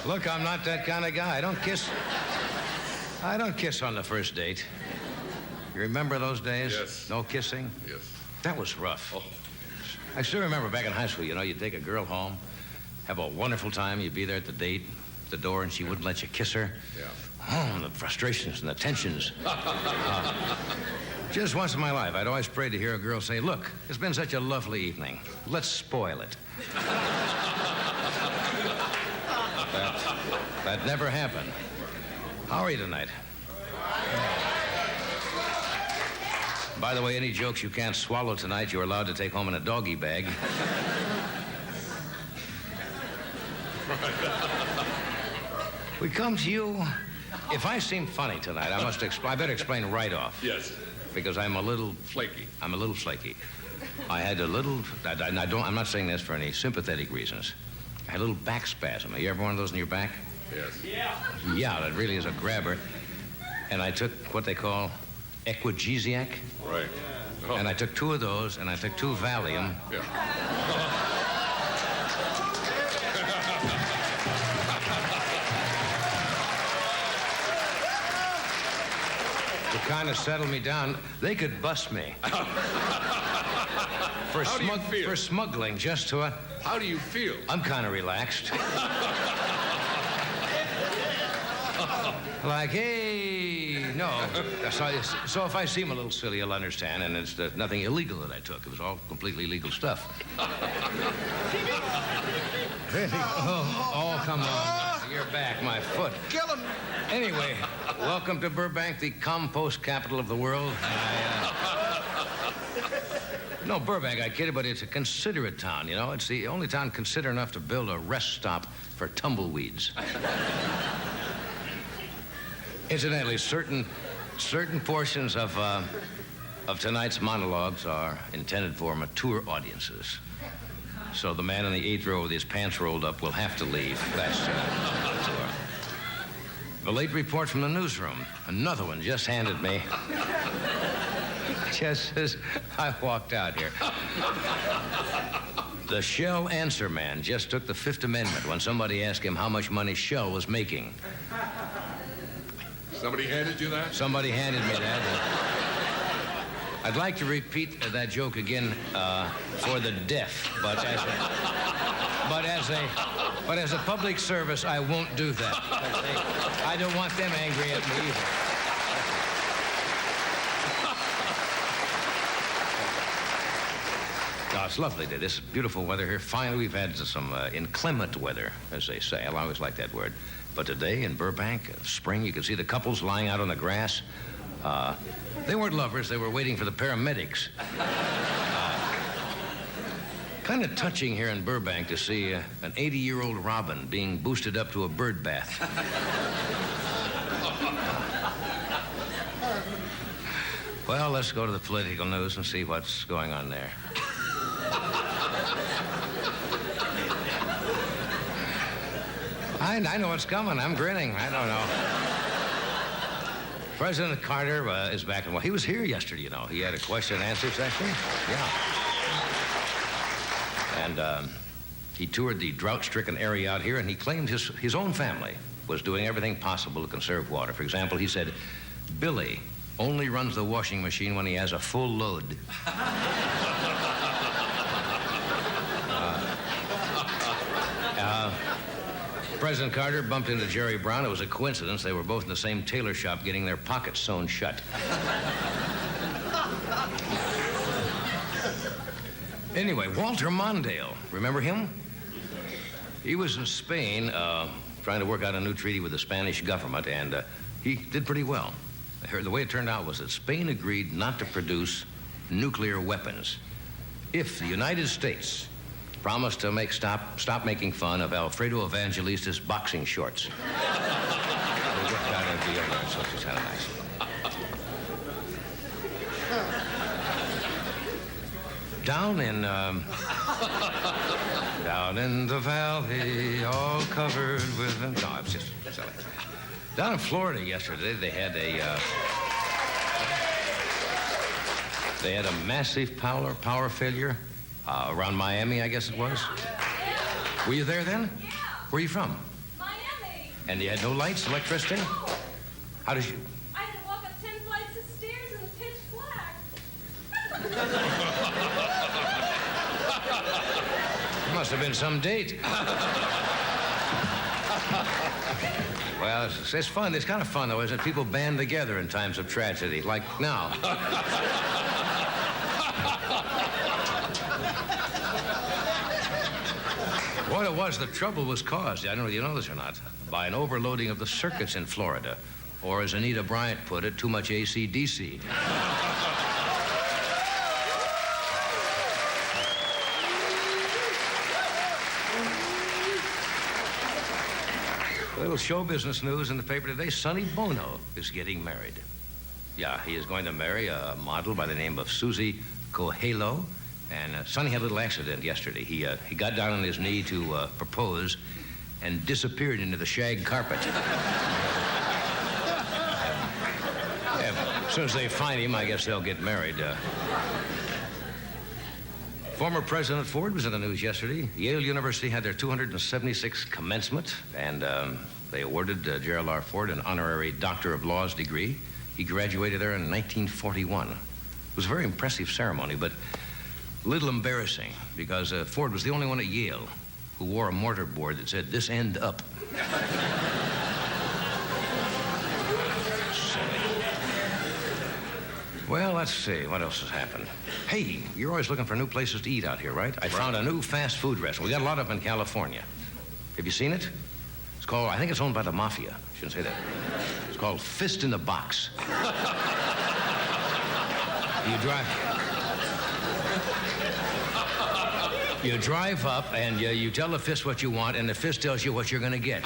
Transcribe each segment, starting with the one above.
Look, I'm not that kind of guy. I don't kiss on the first date. You remember those days? Yes. No kissing? Yes. That was rough. Oh. I still remember back in high school, you'd take a girl home, have a wonderful time, you'd be there at the date, the door, and she wouldn't let you kiss her. Yeah. Oh, and the frustrations and the tensions. Just once in my life, I'd always prayed to hear a girl say, look, it's been such a lovely evening. Let's spoil it. That never happened. How are you tonight? By the way, any jokes you can't swallow tonight, you're allowed to take home in a doggy bag. We come to you. If I seem funny tonight, I better explain right off. Yes. Because I'm a little Flaky. I'm a little flaky. I had a little. I'm not saying this for any sympathetic reasons. I had a little back spasm. Have you ever one of those in your back? Yes. Yeah, that really is a grabber. And I took what they call equagesiac. Right. Oh. And I took 2 of those, and I took 2 Valium. Yeah. To kind of settle me down. They could bust me. How do you feel? For smuggling, just to a... How do you feel? I'm kind of relaxed. Like, hey, no. So if I seem a little silly, you'll understand, and it's nothing illegal that I took. It was all completely legal stuff. Oh, come on. Your back, my foot. Kill him. Anyway, welcome to Burbank, the compost capital of the world. No, Burbank, I kid you, but it's a considerate town, you know? It's the only town considerate enough to build a rest stop for tumbleweeds. Incidentally, certain portions of tonight's monologues are intended for mature audiences. So the man in the 8th row with his pants rolled up will have to leave. That's a late report from the newsroom. Another one just handed me. Just as I walked out here. The Shell answer man just took the 5th Amendment when somebody asked him how much money Shell was making. Somebody handed you that? Somebody handed me that. I'd like to repeat that joke again for the deaf, but as a public service, I won't do that. I don't want them angry at me either. Oh, it's lovely today. This is beautiful weather here. Finally, we've had some inclement weather, as they say. I always like that word. But today in Burbank, spring, you can see the couples lying out on the grass. They weren't lovers. They were waiting for the paramedics. Kind of touching here in Burbank to see an 80-year-old robin being boosted up to a bird bath. Well, let's go to the political news and see what's going on there. I know what's coming. I'm grinning. I don't know. President Carter is back. Well, he was here yesterday, you know. He had a question and answer session. Yeah. And he toured the drought-stricken area out here, and he claimed his own family was doing everything possible to conserve water. For example, he said, Billy only runs the washing machine when he has a full load. President Carter bumped into Jerry Brown. It was a coincidence. They were both in the same tailor shop getting their pockets sewn shut. Anyway, Walter Mondale. Remember him? He was in Spain trying to work out a new treaty with the Spanish government, and he did pretty well. The way it turned out was that Spain agreed not to produce nuclear weapons if the United States promised to stop making fun of Alfredo Evangelista's boxing shorts. We worked out a deal there, so it's kind of nice. Down in the valley, all covered with... No, it's just silly. Down in Florida yesterday, they had a massive power failure around Miami, I guess it was. Were you there then? Yeah. Where are you from? Miami. And you had no lights, electricity? No. How did you... I had to walk up 10 flights of stairs in the pitch black. Must have been some date. Well, it's fun. It's kind of fun, though, isn't it? People band together in times of tragedy, like now. What it was, the trouble was caused, I don't know if you know this or not, by an overloading of the circuits in Florida. Or, as Anita Bryant put it, too much AC/DC. A little show business news in the paper today. Sonny Bono is getting married. Yeah, he is going to marry a model by the name of Susie Coelho. And Sonny had a little accident yesterday. He got down on his knee to propose and disappeared into the shag carpet. As soon as they find him, I guess they'll get married. Former President Ford was in the news yesterday. Yale University had their 276th commencement, and they awarded Gerald R. Ford an honorary Doctor of Laws degree. He graduated there in 1941. It was a very impressive ceremony, but a little embarrassing because Ford was the only one at Yale who wore a mortarboard that said, "This end up." Well, let's see. What else has happened? Hey, you're always looking for new places to eat out here, right? I found a new fast food restaurant. We got a lot of them in California. Have you seen it? It's called, I think it's owned by the mafia. Shouldn't say that. It's called Fist in the Box. You drive up and you tell the fist what you want, and the fist tells you what you're going to get.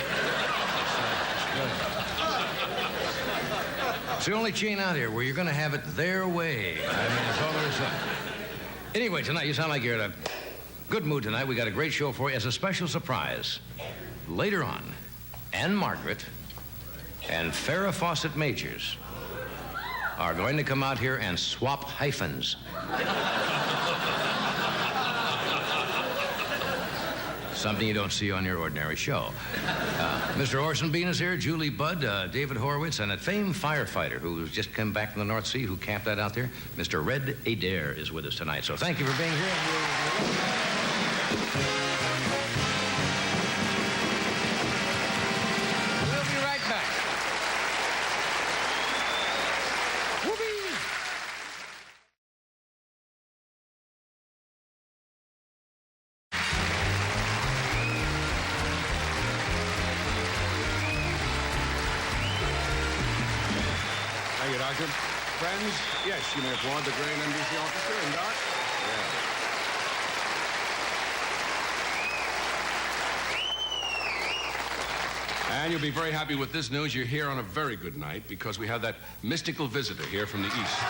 It's the only chain out here where you're going to have it their way. I mean, that's all there is to it. Anyway, tonight, you sound like you're in a good mood tonight. We got a great show for you as a special surprise. Later on, Ann Margaret and Farrah Fawcett Majors are going to come out here and swap hyphens. Something you don't see on your ordinary show. Mr. Orson Bean is here, Julie Budd, David Horowitz, and a famed firefighter who's just come back from the North Sea, who camped that out there. Mr. Red Adair is with us tonight. So thank you for being here. We'll be right back. Whoopee! Thank you, Doctor. Friends, yes, you may applaud the great NBC officer and Doc. And you'll be very happy with this news. You're here on a very good night because we have that mystical visitor here from the East.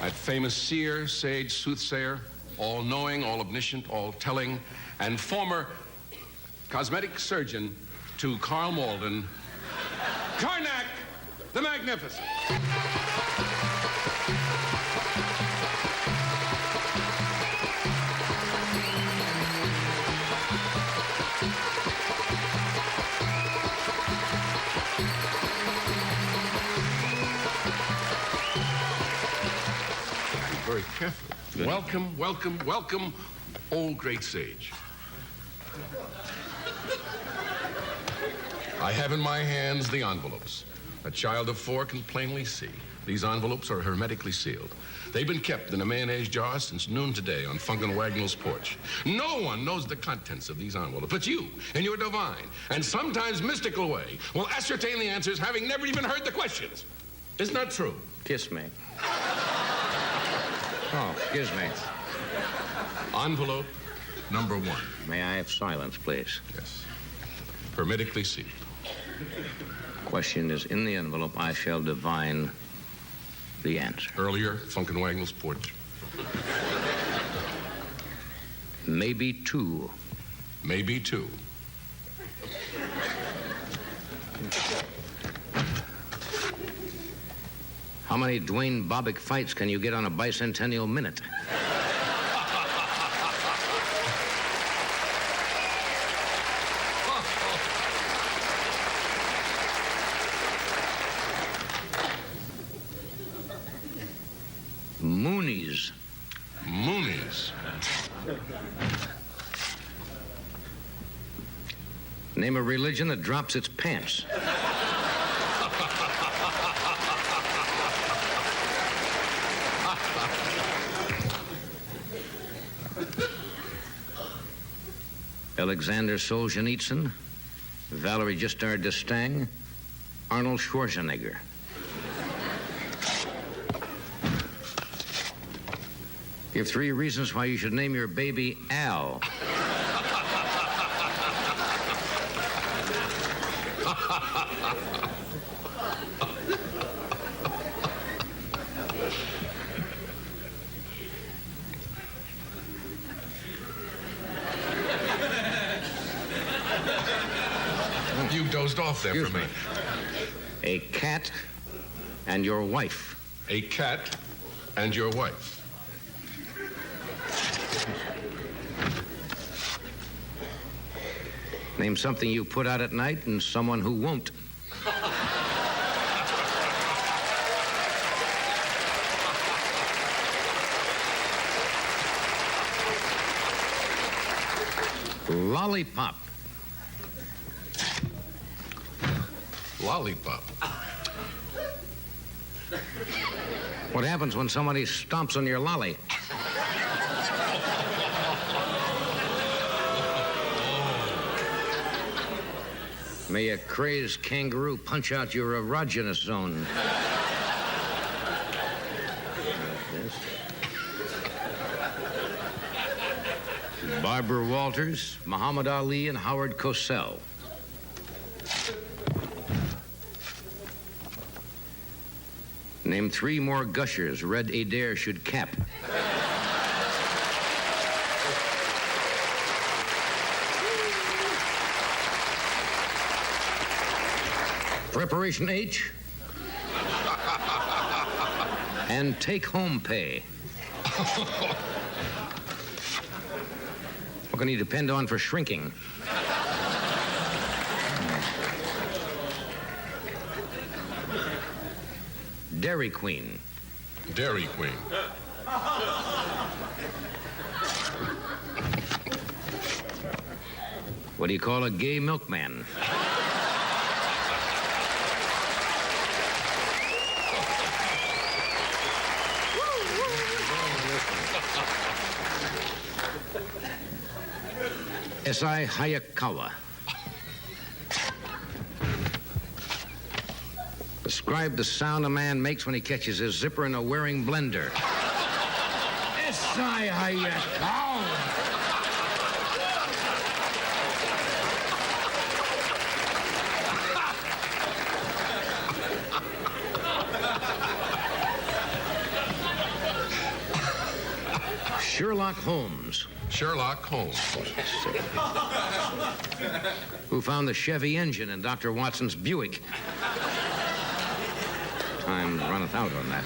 That famous seer, sage, soothsayer, all-knowing, all-omniscient, all-telling, and former cosmetic surgeon to Carl Malden, Karnak the Magnificent. Be very careful. Welcome, welcome, welcome, old great sage. I have in my hands the envelopes. A child of 4 can plainly see. These envelopes are hermetically sealed. They've been kept in a mayonnaise jar since noon today on Funk and Wagnall's porch. No one knows the contents of these envelopes, but you, in your divine and sometimes mystical way, will ascertain the answers having never even heard the questions. Isn't that true? Kiss me. Oh, excuse me. Envelope number 1. May I have silence, please? Yes. Hermetically sealed. Question is in the envelope. I shall divine the answer. Earlier, Funk and Wagnall's porch. Maybe 2. Maybe 2. How many Dwayne Bobbitt fights can you get on a bicentennial minute? Moonies. Moonies. Name a religion that drops its pants. Alexander Solzhenitsyn, Valerie Giscard d'Estaing, Arnold Schwarzenegger. Give 3 reasons why you should name your baby Al. You dozed off there for me. A cat and your wife. A cat and your wife. Name something you put out at night and someone who won't. Lollipop. Lollipop. What happens when somebody stomps on your lolly? May a crazed kangaroo punch out your erogenous zone. Yes. Barbara Walters, Muhammad Ali, and Howard Cosell. Name 3 more gushers Red Adair should cap. Preparation H. And take-home pay. What can you depend on for shrinking? Dairy Queen. Dairy Queen. What do you call a gay milkman? S.I. Hayakawa. Describe the sound a man makes when he catches his zipper in a wearing blender. S.I. Hayakawa. Sherlock Holmes. Sherlock Holmes. Who found the Chevy engine in Dr. Watson's Buick. Time runneth out on that.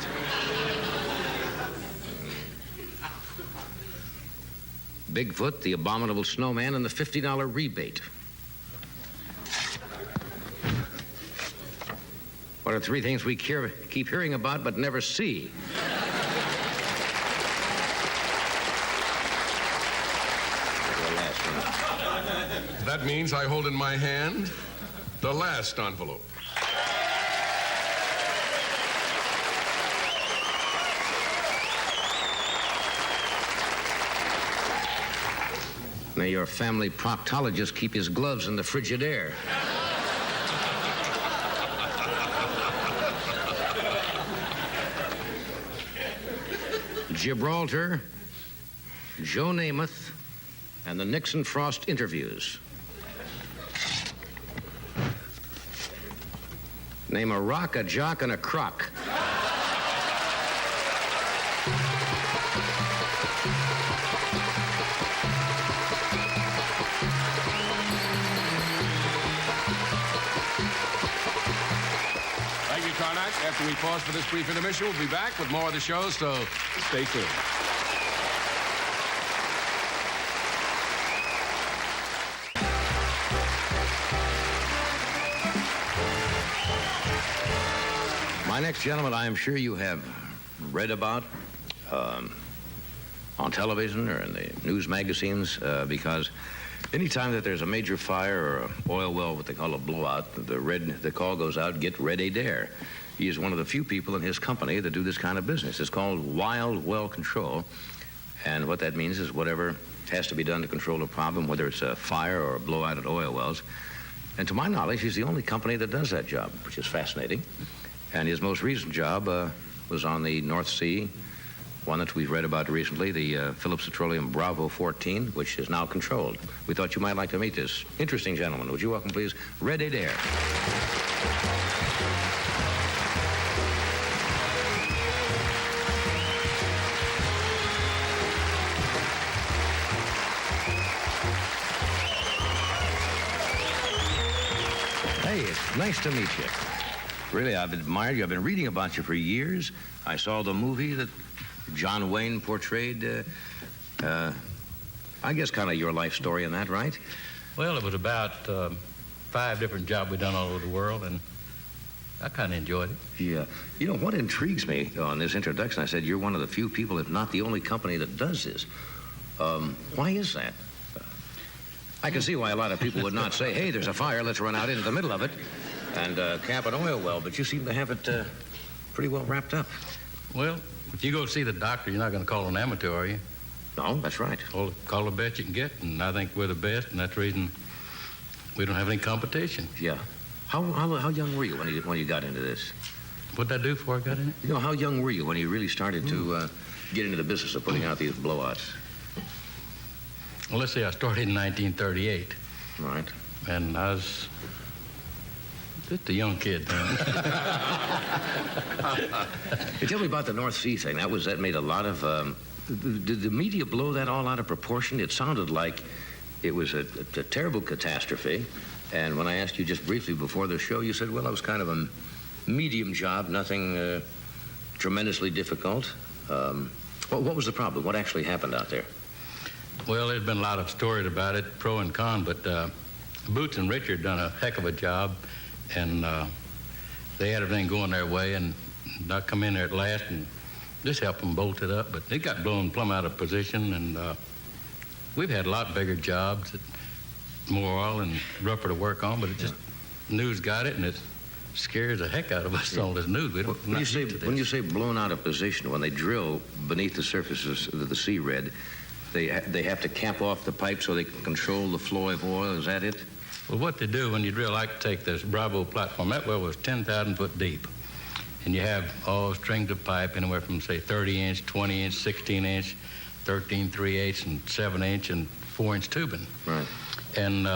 Bigfoot, the abominable snowman, and the $50 rebate. What are 3 things we keep hearing about but never see? That means I hold in my hand the last envelope. May your family proctologist keep his gloves in the frigid air. Gibraltar, Joe Namath, and the Nixon-Frost interviews. Name a rock, a jock, and a crock. Thank you, Karnak. After we pause for this brief intermission, we'll be back with more of the show, so stay tuned. My next gentleman, I am sure you have read about, on television or in the news magazines because anytime that there's a major fire or an oil well, what they call a blowout, the call goes out, get ready there. He is one of the few people in his company that do this kind of business. It's called wild well control, and what that means is whatever has to be done to control a problem, whether it's a fire or a blowout at oil wells. And to my knowledge, he's the only company that does that job, which is fascinating. And his most recent job was on the North Sea, one that we've read about recently, the Phillips Petroleum Bravo 14, which is now controlled. We thought you might like to meet this interesting gentleman. Would you welcome, please, Red Adair. Hey, it's nice to meet you. Really, I've admired you. I've been reading about you for years. I saw the movie that John Wayne portrayed. I guess kind of your life story in that, right? Well, it was about 5 different jobs we've done all over the world, and I kind of enjoyed it. Yeah. You know, what intrigues me on this introduction, I said you're one of the few people, if not the only company that does this. Why is that? I can see why a lot of people would not say, hey, there's a fire, let's run out into the middle of it and cap an oil well, but you seem to have it pretty well wrapped up. Well, if you go see the doctor, you're not going to call an amateur, are you? No, that's right. Call the best you can get, and I think we're the best, and that's the reason we don't have any competition. Yeah. How young were you when you got into this? What'd I do before I got in it? You know, how young were you when you really started to get into the business of putting out these blowouts? Well, let's see, I started in 1938. Right. And I was just a young kid then. Hey, tell me about the North Sea thing. That made a lot of... did the media blow that all out of proportion? It sounded like it was a terrible catastrophe. And when I asked you just briefly before the show, you said, well, it was kind of a medium job, nothing tremendously difficult. What was the problem? What actually happened out there? Well, there's been a lot of stories about it, pro and con, but Boots and Richard done a heck of a job, and they had everything going their way, and I come in there at last and just help them bolt it up, but it got blown plumb out of position, and we've had a lot bigger jobs, more oil and rougher to work on, but it just, news got it, and it scares the heck out of us, all this news. We don't. When you say blown out of position, when they drill beneath the surface of the sea, Red, they have to cap off the pipe so they can control the flow of oil. Is that it? Well, what they do when you drill, like take this Bravo platform, that well was 10,000 foot deep. And you have all strings of pipe anywhere from, say, 30-inch, 20-inch, 16-inch, 13 3/8, and 7-inch, and 4-inch tubing. Right. And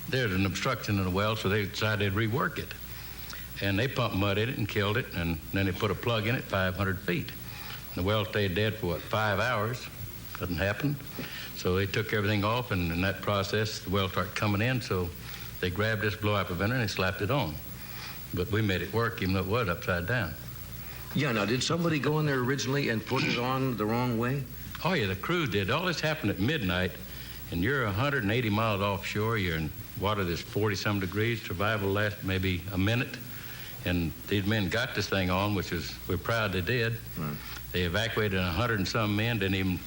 there's an obstruction in the well, so they decided they'd rework it. And they pumped mud in it and killed it, and then they put a plug in it 500 feet. The well stayed dead for, 5 hours? Doesn't happen. So they took everything off, and in that process, the well started coming in, so they grabbed this blowout preventer and they slapped it on. But we made it work, even though it was upside down. Yeah, now, did somebody go in there originally and put it on the wrong way? Oh, yeah, the crew did. All this happened at midnight, and you're 180 miles offshore. You're in water that's 40-some degrees. Survival lasts maybe a minute. And these men got this thing on, which is, we're proud they did. Right. They evacuated 100 and some men, didn't even...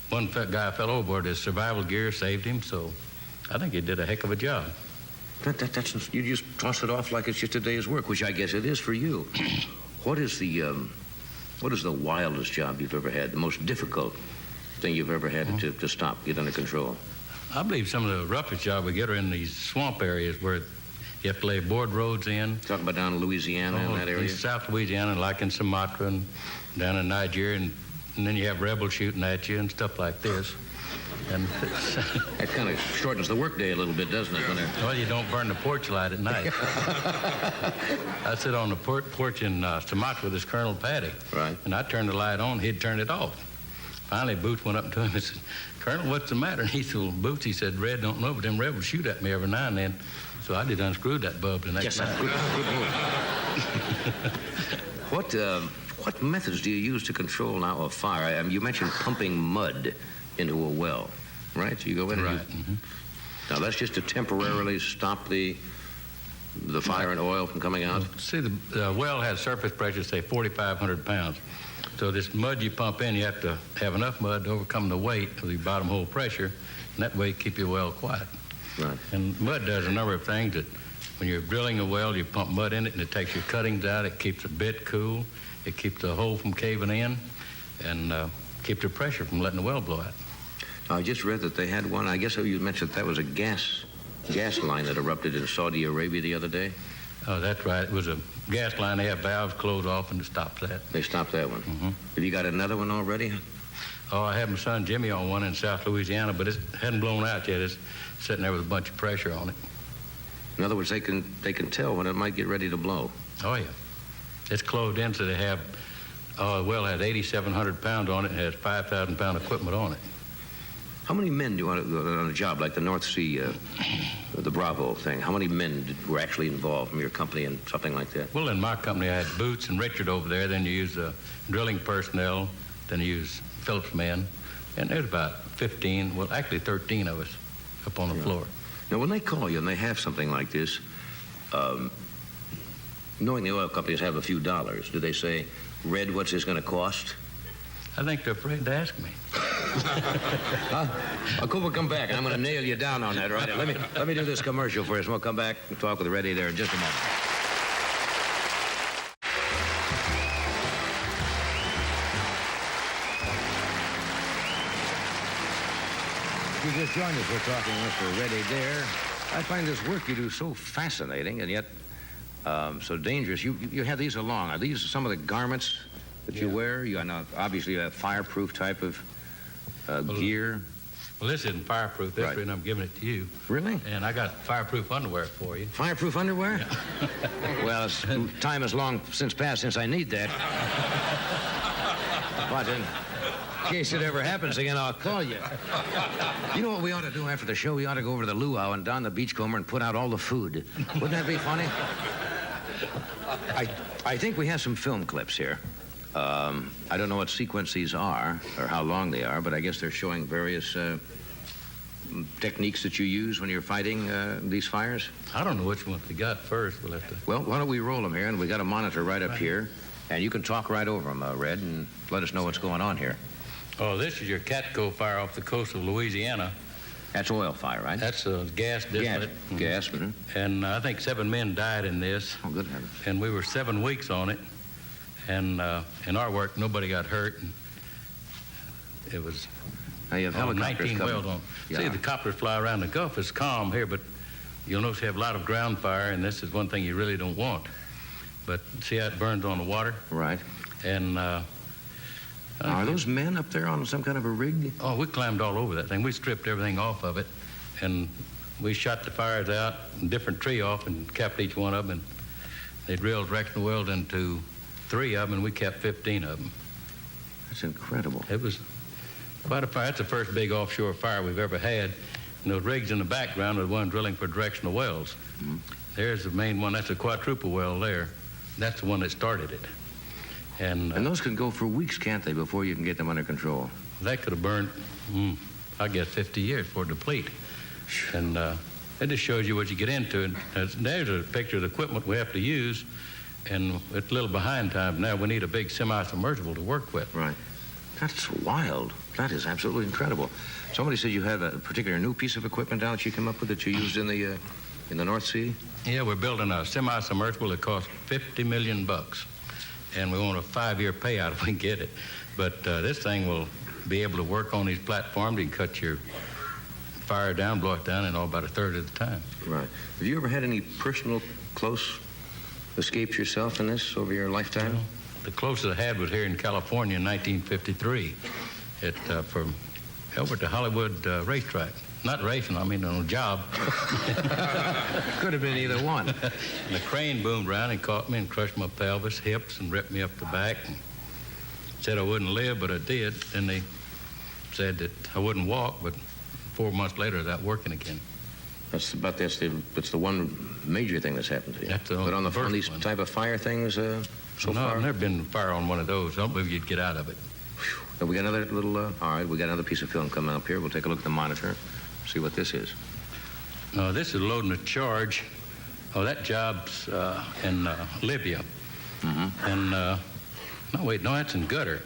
One guy fell overboard. His survival gear saved him, so I think he did a heck of a job. That's you just toss it off like it's just a day's work, which I guess it is for you. What is the wildest job you've ever had, the most difficult thing you've ever had to stop, get under control? I believe some of the roughest jobs we get are in these swamp areas where you have to lay board roads in. Talking about down in Louisiana, in that area? In South Louisiana, like in Sumatra and down in Nigeria, and then you have rebels shooting at you and stuff like this. And that kind of shortens the workday a little bit, doesn't it? Well, you don't burn the porch light at night. I sit on the porch in Sumatra with this Colonel Patty. Right. And I turned the light on, he'd turn it off. Finally, Boots went up to him and said, Colonel, what's the matter? And he said, well, Boots, he said, Red don't know, but them rebels shoot at me every now and then. So I just unscrewed that bulb the next night. What methods do you use to control now a fire? You mentioned pumping mud into a well, right? So you go in and Now, that's just to temporarily stop the fire and oil from coming out? See, the well has surface pressure, say, 4,500 pounds. So this mud you pump in, you have to have enough mud to overcome the weight of the bottom hole pressure, and that way keep your well quiet. Right. And mud does a number of things. That when you're drilling a well, you pump mud in it, and it takes your cuttings out. It keeps the bit cool. It keeps the hole from caving in, and keeps the pressure from letting the well blow out. I just read that they had one. I guess you mentioned that was a gas line that erupted in Saudi Arabia the other day. Oh, that's right. It was a gas line. They have valves closed off, and it stops that. They stopped that one. Mm-hmm. Have you got another one already? Oh, I have my son Jimmy on one in South Louisiana, but it hadn't blown out yet. It's sitting there with a bunch of pressure on it. In other words, they can tell when it might get ready to blow. Oh, yeah. It's closed in, so they have, the well has 8,700 pounds on it and has 5,000-pound equipment on it. How many men do you want on a job like the North Sea, the Bravo thing? How many men were actually involved from your company in something like that? Well, in my company, I had Boots and Richard over there. Then you use drilling personnel. Then you use Phillips men. And there's about 15, well, actually 13 of us up on the floor. Now, when they call you and they have something like this, knowing the oil companies have a few dollars, do they say, Red, what's this going to cost? I think they're afraid to ask me. Cooper, come back. I'm going to nail you down on that, right? Let me do this commercial for us, and we'll come back and talk with Reddy there in just a moment. If you just joined us, we're talking with Mr. Reddy Dare. I find this work you do so fascinating and yet so dangerous. You have these along. Are these some of the garments that you wear? You know, obviously you have fireproof type of gear. Well, this isn't fireproof. That's Right. reason I'm giving it to you. Really? And I got fireproof underwear for you. Fireproof underwear? Yeah. Well, time has long since passed since I need that. But in case it ever happens again, I'll call you. You know what we ought to do after the show? We ought to go over to the luau and don the beachcomber and put out all the food. Wouldn't that be funny? I think we have some film clips here. I don't know what sequence these are or how long they are, but I guess they're showing various techniques that you use when you're fighting these fires. I don't know which one we got first. We'll have to. Well, why don't we roll them here, and we got a monitor right up here, and you can talk right over them, Red, and let us know what's going on here. Oh, this is your Catco fire off the coast of Louisiana. That's oil fire, right? That's a gas distillate. Gas. Mm-hmm. And I think 7 men died in this. Oh, good heavens. And we were 7 weeks on it. And in our work, nobody got hurt. And it was Now you have helicopters 19 coming. wells on. Yeah. See, the copters fly around the Gulf. It's calm here, but you'll notice you have a lot of ground fire, and this is one thing you really don't want. But see how it burns on the water? Right. And Are those men up there on some kind of a rig? oh, we climbed all over that thing. We stripped everything off of it, and we shot the fires out, and different tree off, and capped each one of them. And they drilled directional wells into 3 of them, and we kept 15 of them. That's incredible. It was quite a fire. That's the first big offshore fire we've ever had. And those rigs in the background are the one drilling for directional wells. Mm-hmm. There's the main one. That's a quadruple well there. That's the one that started it. And And those can go for weeks, can't they, before you can get them under control? that could have burned, I guess, 50 years before it deplete. And it just shows you what you get into. And there's a picture of the equipment we have to use. And it's a little behind time now. We need a big semi-submersible to work with. Right. That's wild. That is absolutely incredible. Somebody said you have a particular new piece of equipment down that you came up with that you used in the North Sea? Yeah, we're building a semi-submersible that costs $50 million. And we want a 5-year payout if we can get it. But this thing will be able to work on these platforms. You can cut your fire down, blow it down in about a third of the time. Right. Have you ever had any personal close escapes yourself in this over your lifetime? Well, the closest I had was here in California in 1953 from over at the Hollywood racetrack. Not racing, I mean on a job. Could have been either one. And the crane boomed around and caught me and crushed my pelvis, hips, and ripped me up the back. And said I wouldn't live, but I did. Then they said that I wouldn't walk, but 4 months later I was out working again. That's the one major thing that's happened to you. That's the but on first these one. type of fire things so No, far? I've never been fire on one of those. I don't believe you'd get out of it. We got another little, all right, we got another piece of film coming up here. We'll take a look at the monitor, see what this is. This is loading a charge. Oh, that job's in Libya. Mm-hmm. And No, wait, no, that's in Gutter.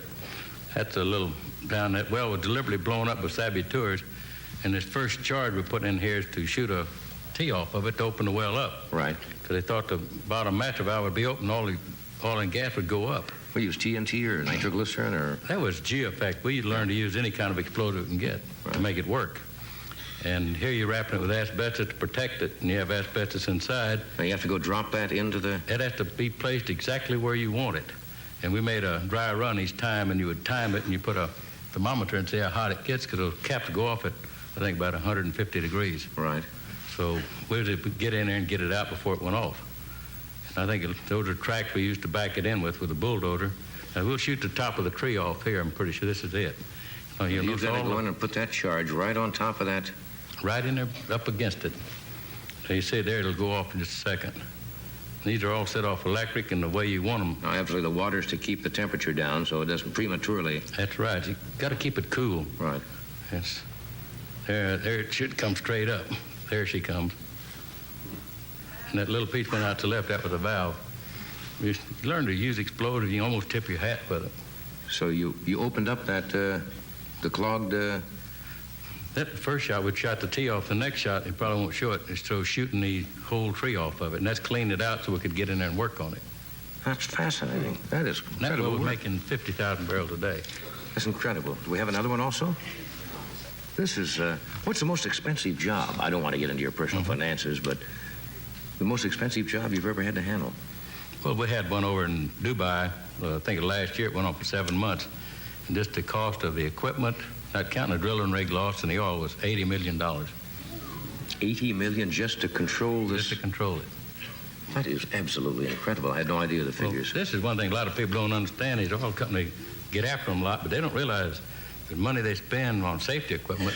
That's a little down that well was deliberately blown up with saboteurs, and this first charge we put in here is to shoot a tee off of it to open the well up. Right. Because they thought the bottom match valve would be open, all the oil and gas would go up. We use TNT or nitroglycerin or... That was G-effect. We learned to use any kind of explosive we can get to make it work. And here you're wrapping it with asbestos to protect it, and you have asbestos inside. Now you have to go drop that into the... It has to be placed exactly where you want it. And we made a dry run each time, and you would time it, and you put a thermometer and see how hot it gets, because those caps go off at, I think, about 150 degrees. Right. So we would get in there and get it out before it went off. And I think those are tracks we used to back it in with a bulldozer. Now, we'll shoot the top of the tree off here. I'm pretty sure this is it. Now, You've got to go in and put that charge right on top of that. Right in there, up against it. So you see there, it'll go off in just a second. These are all set off electric and the way you want them. Now, absolutely, the water's to keep the temperature down so it doesn't prematurely... That's right. You got to keep it cool. Right. Yes. There it should come straight up. There she comes. And that little piece went out to the left. That was a valve. You learn to use explosive, you almost tip your hat with it. So you opened up that, the clogged... That first shot, we shot the tee off. The next shot, it probably won't show it. It's so shooting the whole tree off of it. And that's cleaned it out so we could get in there and work on it. That's fascinating. That is That incredible was work. making 50,000 barrels a day. That's incredible. Do we have another one also? This is, what's the most expensive job? I don't want to get into your personal finances, but the most expensive job you've ever had to handle? Well, we had one over in Dubai. I think last year it went on for 7 months. And just the cost of the equipment, not counting the drilling rig loss and the oil, was $80 million. $80 million just to control this? Just to control it. That is absolutely incredible. I had no idea the Well, figures. this is one thing a lot of people don't understand. These oil companies get after them a lot, but they don't realize the money they spend on safety equipment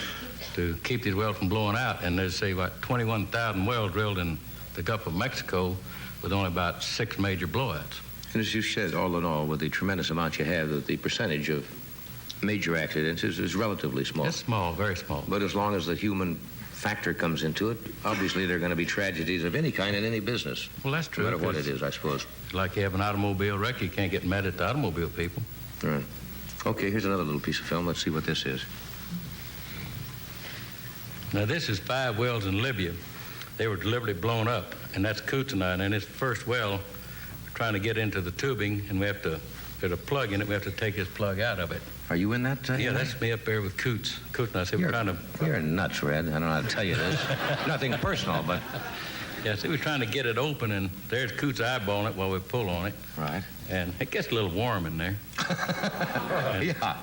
to keep these wells from blowing out. And there's, say, about 21,000 wells drilled in the Gulf of Mexico with only about 6 major blowouts. And as you said, all in all, with the tremendous amount you have, the percentage of major accidents is relatively small. It's small, very small. But as long as the human factor comes into it, obviously there are going to be tragedies of any kind in any business. Well, that's true. No matter what it is, I suppose. Like you have an automobile wreck, you can't get mad at the automobile people. Right. Okay, here's another little piece of film. Let's see what this is. Now, this is 5 wells in Libya. They were deliberately blown up, and that's Kootenai. And this first well, we're trying to get into the tubing, and we have to, there's a plug in it, we have to take this plug out of it. Are you in that? Yeah, that's me up there with Kootenai. See, we're trying to... You're nuts, Red. I don't know how to tell you this. Nothing personal, but... Yeah, see, we're trying to get it open, and there's Coots eyeballing it while we pull on it. Right. And it gets a little warm in there. Yeah.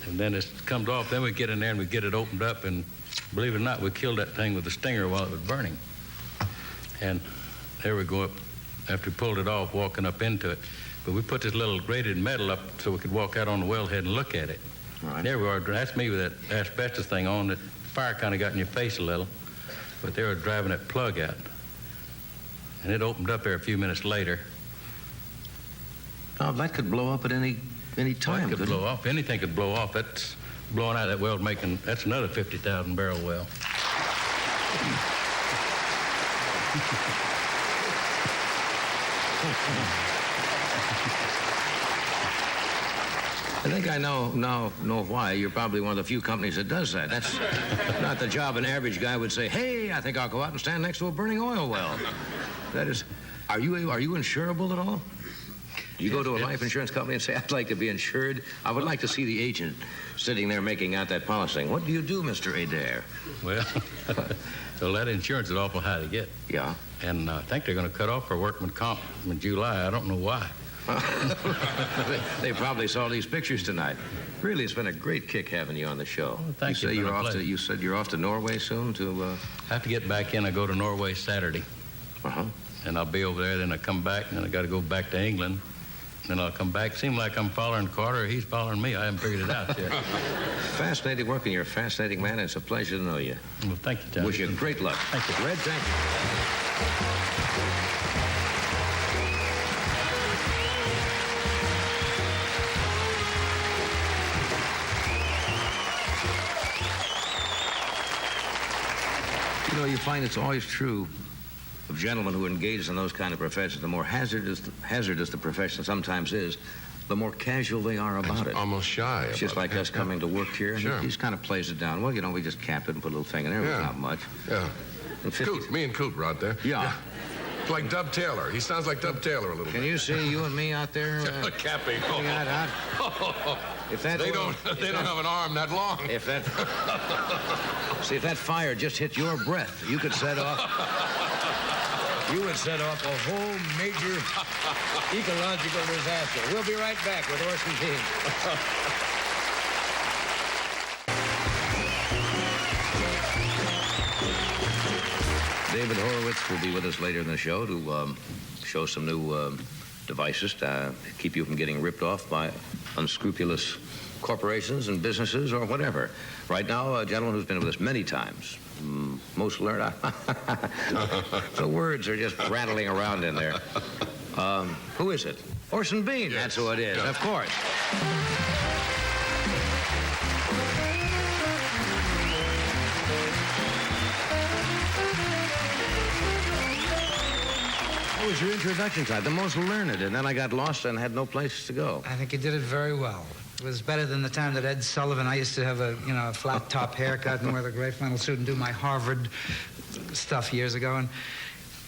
And then it comes off, then we get in there and we get it opened up, and believe it or not, we killed that thing with a stinger while it was burning. And there we go up, after we pulled it off, walking up into it. But we put this little grated metal up so we could walk out on the wellhead and look at it. Right. There we are. That's me with that asbestos thing on. That fire kind of got in your face a little. But they were driving that plug out. And it opened up there a few minutes later. Oh, that could blow up at any time. It could blow off. Anything could blow off. That's blowing out that well, that's another 50,000 barrel well. I think I know why. You're probably one of the few companies that does that. That's not the job an average guy would say, hey, I think I'll go out and stand next to a burning oil well. That is, are you insurable at all? You go to a life insurance company and say, I'd like to be insured. I would like to see the agent sitting there making out that policy. What do you do, Mr. Adair? Well, so that insurance is awful high to get. Yeah. And I think they're going to cut off our workman comp in July. I don't know why. They probably saw these pictures tonight. Really, it's been a great kick having you on the show. Well, thank you. You said you're off to Norway soon to... I have to get back in. I go to Norway Saturday. Uh-huh. And I'll be over there. Then I come back, and then I got to go back to England. Then I'll come back. Seems like I'm following Carter, or he's following me. I haven't figured it out yet. Fascinating work, and you're a fascinating man. It's a pleasure to know you. Well, thank you, John. Wish you great luck. Thank you. Red, thank you. You know, you find it's always true of gentlemen who engage in those kind of professions. The more hazardous the profession sometimes is, the more casual they are about it. Almost shy. It's just like us coming to work here. And Sure. he just kind of plays it down. Well, you know, we just capped it and put a little thing in there. It was not much. Yeah. And 50 Coot, me and Coot were out there. Yeah. It's like Dub Taylor. He sounds like Dub Taylor a little Can bit. you see you and me out there? Capping. If that They don't have an arm that long. If that see if that fire just hit your breath, you could set off. You would set off a whole major ecological disaster. We'll be right back with Orson Bean. David Horowitz will be with us later in the show to show some new devices to keep you from getting ripped off by unscrupulous corporations and businesses or whatever. Right now, a gentleman who's been with us many times, most learned. The words are just rattling around in there. Who is it? Orson Bean. Yes. That's who it is, Yeah. of course. What was your introduction time? The most learned, and then I got lost and had no place to go. I think you did it very well. It was better than the time that Ed Sullivan, I used to have a flat top haircut and wear the gray flannel suit and do my Harvard stuff years ago. And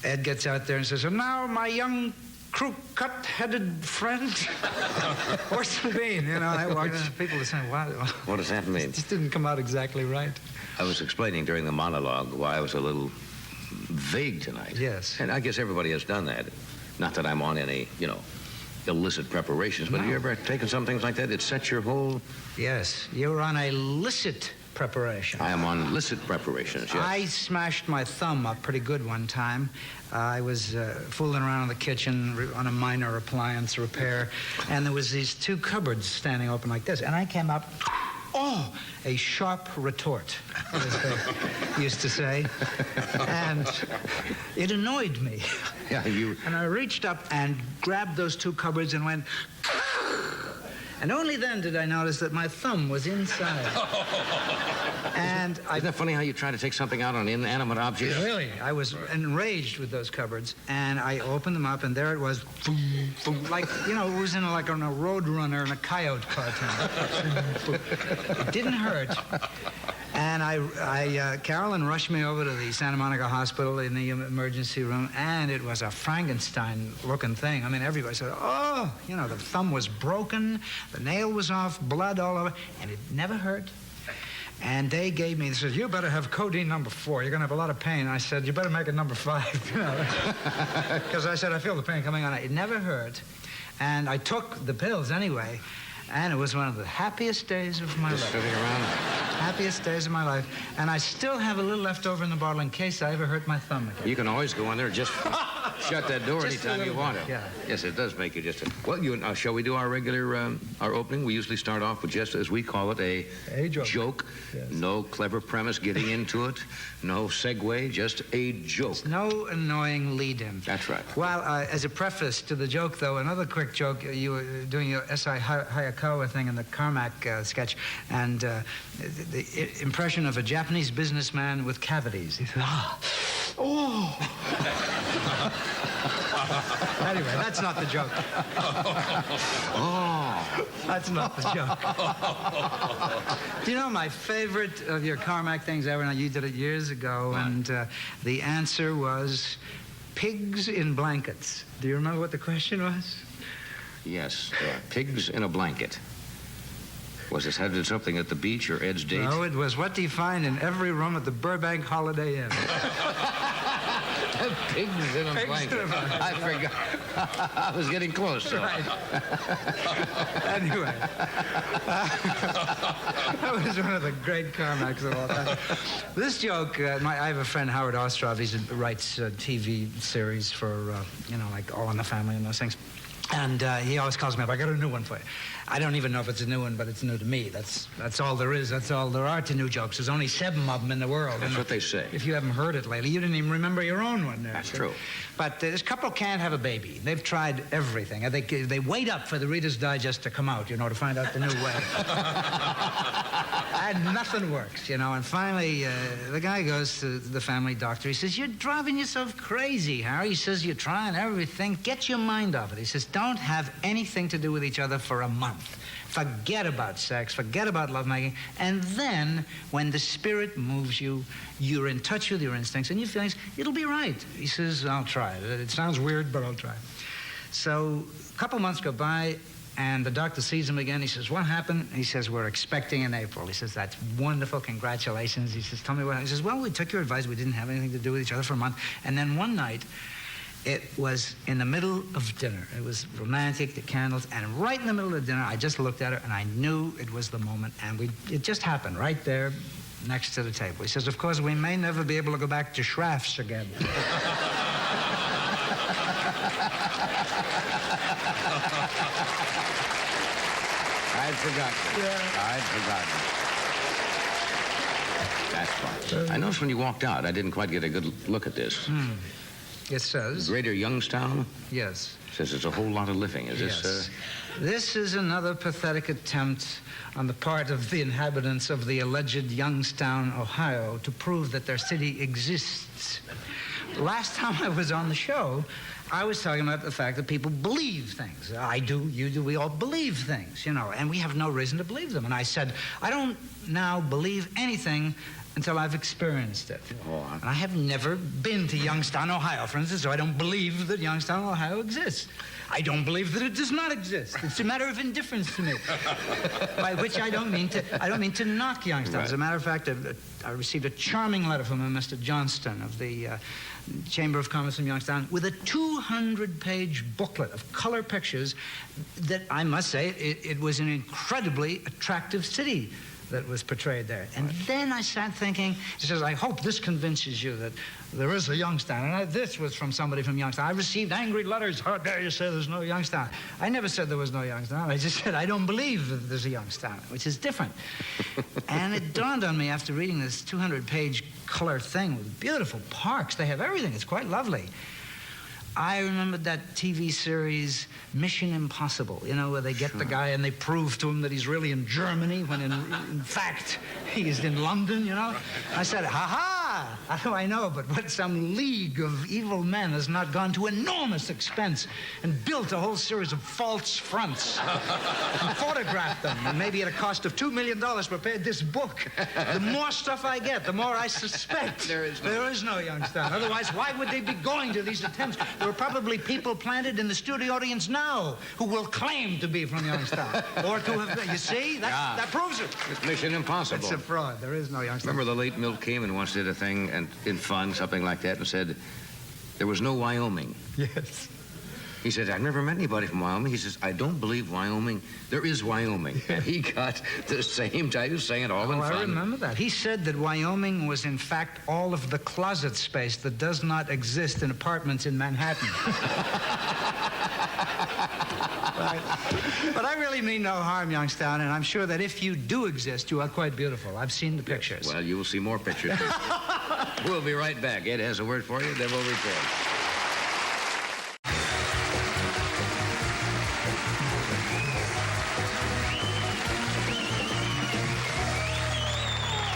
Ed gets out there and says, "And now my young crew-cut-headed friend, Orson Bean." You know, I walked in, people were saying, "What?" What does that mean? It just didn't come out exactly right. I was explaining during the monologue why I was a little vague tonight. Yes. And I guess everybody has done that. Not that I'm on any, illicit preparations, but have you ever taken some things like that? It sets your whole... Yes, you were on a licit preparation. I am on licit preparations, yes. I smashed my thumb up pretty good one time. I was fooling around in the kitchen on a minor appliance repair, and there was these two cupboards standing open like this, and I came up, a sharp retort, as they used to say, and it annoyed me. Yeah, And I reached up and grabbed those two cupboards and went, and only then did I notice that my thumb was inside. And Isn't that funny how you try to take something out on an inanimate object? Really, I was enraged with those cupboards, and I opened them up, and there it was, boom, boom, like, it was in a Roadrunner and a coyote cartoon. It didn't hurt. And Carolyn rushed me over to the Santa Monica Hospital in the emergency room, and it was a Frankenstein-looking thing. I mean, everybody said, the thumb was broken, the nail was off, blood all over, and it never hurt. And they said, "You better have codeine number 4. You're going to have a lot of pain." I said, "You better make it number 5. Because I said, I feel the pain coming on. It never hurt. And I took the pills anyway. And it was one of the happiest days of my life. Sitting around. Happiest days of my life. And I still have a little left over in the bottle in case I ever hurt my thumb again. You can always go in there and just shut that door Just anytime you want bit, to. yeah. Yes, it does make you just... Well, shall we do our regular, our opening? We usually start off with just, as we call it, A joke. Yes. No clever premise getting into it. No segue, just a joke. No annoying lead-in. That's right. Well, as a preface to the joke, though, another quick joke. You were doing your S.I. Hayakawa thing in the Carmack sketch, and the impression of a Japanese businessman with cavities. He said, Anyway, that's not the joke. That's not the joke. Do you know my favorite of your Carmack things ever? Now, you did it years ago, and the answer was pigs in blankets. Do you remember what the question was? Yes, pigs in a blanket. Was this had something at the beach or Ed's date? No, it was, what do you find in every room at the Burbank Holiday Inn? Pigs in a blanket. I forgot. I was getting close. So. Right. Anyway, that was one of the great Carmacks of all time. This joke, I have a friend, Howard Ostrov. He writes TV series for, like All in the Family and those things. And he always calls me up, "I got a new one for you." I don't even know if it's a new one, but it's new to me. That's all there is. That's all there are to new jokes. There's only 7 of them in the world. That's what they say. If you haven't heard it lately, you didn't even remember your own one there. That's true. But this couple can't have a baby. They've tried everything. They wait up for the Reader's Digest to come out, to find out the new way. And nothing works, you know. And finally, the guy goes to the family doctor. He says, "You're driving yourself crazy, Harry." He says, "You're trying everything. Get your mind off it." He says, "Don't have anything to do with each other for a month. Forget about sex, forget about lovemaking, and then when the spirit moves you, you're in touch with your instincts and your feelings, it'll be right." He says, "I'll try it. It sounds weird, but I'll try." So a couple months go by, and the doctor sees him again. He says, "What happened?" He says, "We're expecting in April." He says, "That's wonderful, congratulations." He says, "Tell me what." He says, "Well, we took your advice. We didn't have anything to do with each other for a month." And then one night, it was in the middle of dinner. It was romantic, the candles, and right in the middle of dinner, I just looked at her, and I knew it was the moment, and it just happened right there next to the table. He says, "Of course, we may never be able to go back to Schraff's again." I'd forgotten. Yeah. I'd forgotten. That's fine. I noticed when you walked out, I didn't quite get a good look at this. It says... Greater Youngstown? Yes. Says it's a whole lot of living. Is Yes. this... This is another pathetic attempt on the part of the inhabitants of the alleged Youngstown, Ohio, to prove that their city exists. Last time I was on the show, I was talking about the fact that people believe things. I do, you do, we all believe things, you know, and we have no reason to believe them. And I said, I don't now believe anything until I've experienced it. And I have never been to Youngstown, Ohio, for instance, so I don't believe that Youngstown, Ohio exists. I don't believe that it does not exist. It's a matter of indifference to me. By which I don't mean to knock Youngstown. Right. As a matter of fact, I received a charming letter from Mr. Johnston of the Chamber of Commerce in Youngstown with a 200-page booklet of color pictures that, I must say, it was an incredibly attractive city that was portrayed there. And then I sat thinking, he says, "I hope this convinces you that there is a Youngstown." And this was from somebody from Youngstown. I received angry letters. "How dare you say there's no Youngstown?" I never said there was no Youngstown. I just said, I don't believe that there's a Youngstown, which is different. And it dawned on me after reading this 200-page color thing with beautiful parks. They have everything. It's quite lovely. I remembered that TV series, Mission Impossible, you know, where they get the guy and they prove to him that he's really in Germany when in fact he's in London, you know. I said, ha-ha, how do I know? But what some league of evil men has not gone to enormous expense and built a whole series of false fronts and photographed them, and maybe at a cost of $2 million prepared this book. The more stuff I get, the more I suspect there is no Youngstown. Otherwise, why would they be going to these attempts? There are probably people planted in the studio audience now who will claim to be from Youngstown. Or to have, you see? That proves it. It's Mission Impossible. It's a fraud. There is no Youngstown. Remember the late Milt Kamen once did a thing and in fun, something like that, and said, there was no Wyoming. Yes. He said, I've never met anybody from Wyoming. He says, I don't believe Wyoming. There is Wyoming. And he got the same time. He was saying it all in fun. I remember that. He said that Wyoming was, in fact, all of the closet space that does not exist in apartments in Manhattan. But I really mean no harm, Youngstown, and I'm sure that if you do exist, you are quite beautiful. I've seen the pictures. Well, you will see more pictures. We'll be right back. Ed has a word for you, then we'll return.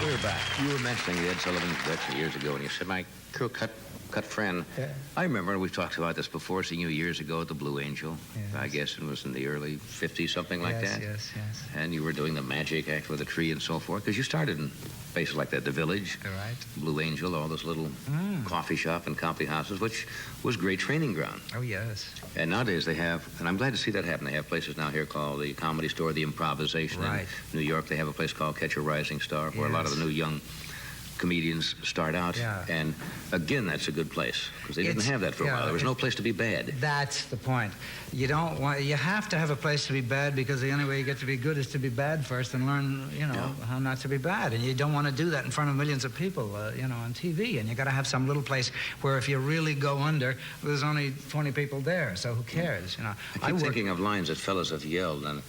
We're back. You were mentioning the Ed Sullivan lecture years ago, and you said, my cut friend. Yeah. I remember, we've talked about this before, seeing you years ago at the Blue Angel. Yes. I guess it was in the early 50s, something like that. Yes. And you were doing the magic act with a tree and so forth, because you started in places like that, the Village, All right. Blue Angel, all those little coffee shop and coffee houses, which was great training ground. Oh, yes. And nowadays they have, and I'm glad to see that happen, they have places now here called the Comedy Store, the Improvisation. Right. In New York, they have a place called Catch a Rising Star, where a lot of the new young comedians start out. Yeah. And again, that's a good place, because they didn't have that for a yeah, while. There was no place to be bad. That's the point. You have to have a place to be bad, because the only way you get to be good is to be bad first and learn, how not to be bad. And you don't want to do that in front of millions of people, on TV. And you got to have some little place where if you really go under, there's only 20 people there, so who cares, I keep thinking of lines that fellas have yelled, and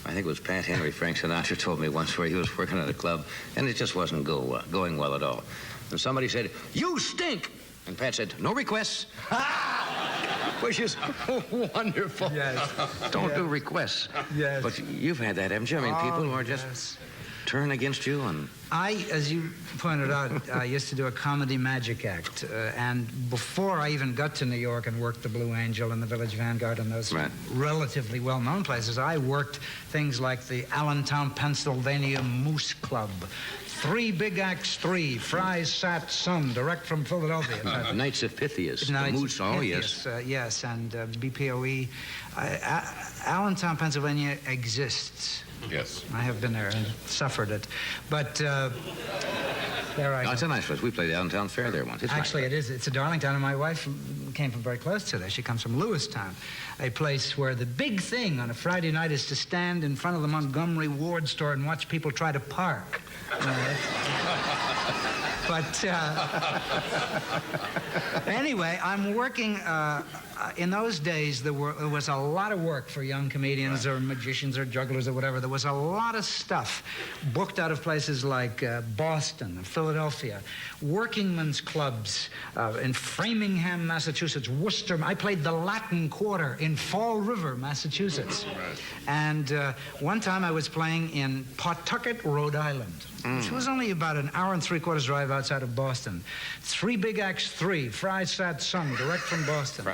I think it was Pat Henry, Frank Sinatra told me once, where he was working at a club, and it just wasn't going well at all. And somebody said, "You stink!" And Pat said, "No requests." Which is wonderful. Yes. Don't do requests. Yes. But you've had that, haven't you? I mean, people who are just... Yes. turn against you? And I, as you pointed out, I used to do a comedy magic act. And before I even got to New York and worked the Blue Angel and the Village Vanguard and those relatively well-known places, I worked things like the Allentown, Pennsylvania Moose Club. 3 Big Acts 3, Fry's Sat Sun, direct from Philadelphia. Knights of Pythias, the Moose, oh yes. Yes, and BPOE. Allentown, Pennsylvania exists. Yes. I have been there and suffered it. But there I Oh, it's a nice place. We played the Allentown Fair there once. It's Actually, nice. it is. It's a darling town, and my wife came from very close to there. She comes from Lewistown, a place where the big thing on a Friday night is to stand in front of the Montgomery Ward store and watch people try to park. But anyway, I'm working. In those days, there was a lot of work for young comedians or magicians or jugglers or whatever. There was a lot of stuff booked out of places like Boston and Philadelphia, workingmen's clubs in Framingham, Massachusetts, Worcester. I played the Latin Quarter in Fall River, Massachusetts. And one time I was playing in Pawtucket, Rhode Island, which was only about an hour and 3/4 drive outside of Boston. 3 Big Acts 3, Fry Sat Sung, direct from Boston.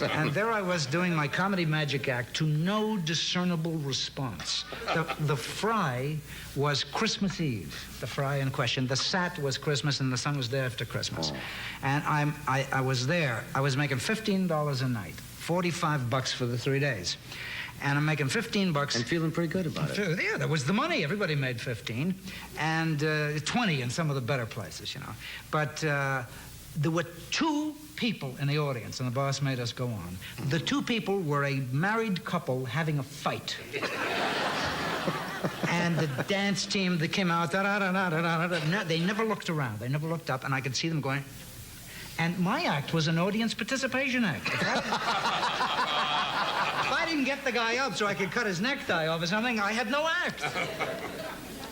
And there I was doing my comedy magic act to no discernible response. The Fry was Christmas Eve, the Fry in question. The Sat was Christmas, and the Sun was day after Christmas. And I was there. I was making $15 a night, $45 for the 3 days. And I'm making $15. And feeling pretty good about it. Yeah, that was the money. Everybody made 15, and 20 in some of the better places, you know. But there were 2 people in the audience, and the boss made us go on. The 2 people were a married couple having a fight. And the dance team that came out, they never looked around. They never looked up, and I could see them going. And my act was an audience participation act. If I didn't get the guy up so I could cut his necktie off or something, I had no act.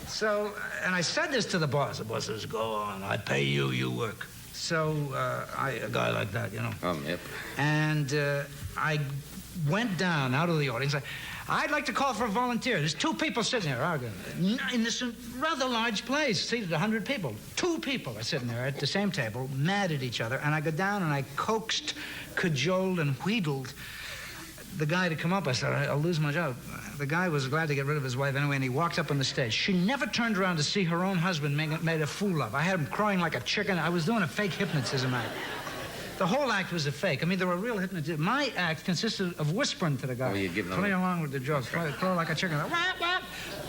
So, and I said this to the boss. The boss says, go on, I pay you, you work. So, a guy like that, you know. Yep. And I went down out of the audience. I'd like to call for a volunteer. There's 2 people sitting there arguing. In this rather large place, seated 100 people. 2 people are sitting there at the same table, mad at each other. And I go down and I coaxed, cajoled, and wheedled the guy to come up. I said, I'll lose my job. The guy was glad to get rid of his wife anyway, and he walked up on the stage. She never turned around to see her own husband made a fool of. I had him crowing like a chicken. I was doing a fake hypnotism act. The whole act was a fake. I mean, there were real hypnotists. My act consisted of whispering to the guy. Oh, you'd give them play along with the jokes. Crow like a chicken. Wah, wah.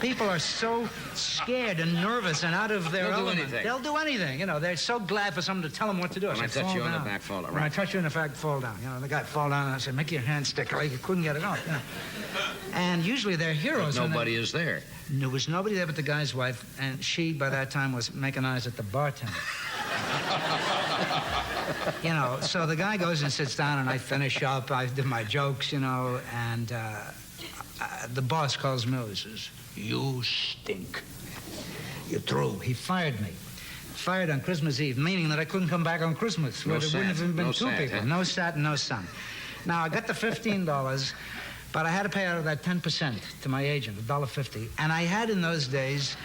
People are so scared and nervous and out of their element. They'll do anything. You know, they're so glad for someone to tell them what to do. When I touch you on the back, fall down. When I touch you in the back, fall down. You know, the guy fall down, and I said, make your hand stick. Like, you couldn't get it off. You know. And usually they're heroes. But nobody is there. There was nobody there but the guy's wife, and she, by that time, was making eyes at the bartender. You know, so the guy goes and sits down, and I finish up. I do my jokes, you know, and the boss calls me and says, you stink. You're through. He fired me. Fired on Christmas Eve, meaning that I couldn't come back on Christmas. No where there wouldn't have been no 2 sat, people. huh? No sat and no sun. Now, I got the $15, but I had to pay out of that 10% to my agent, $1.50. And I had in those days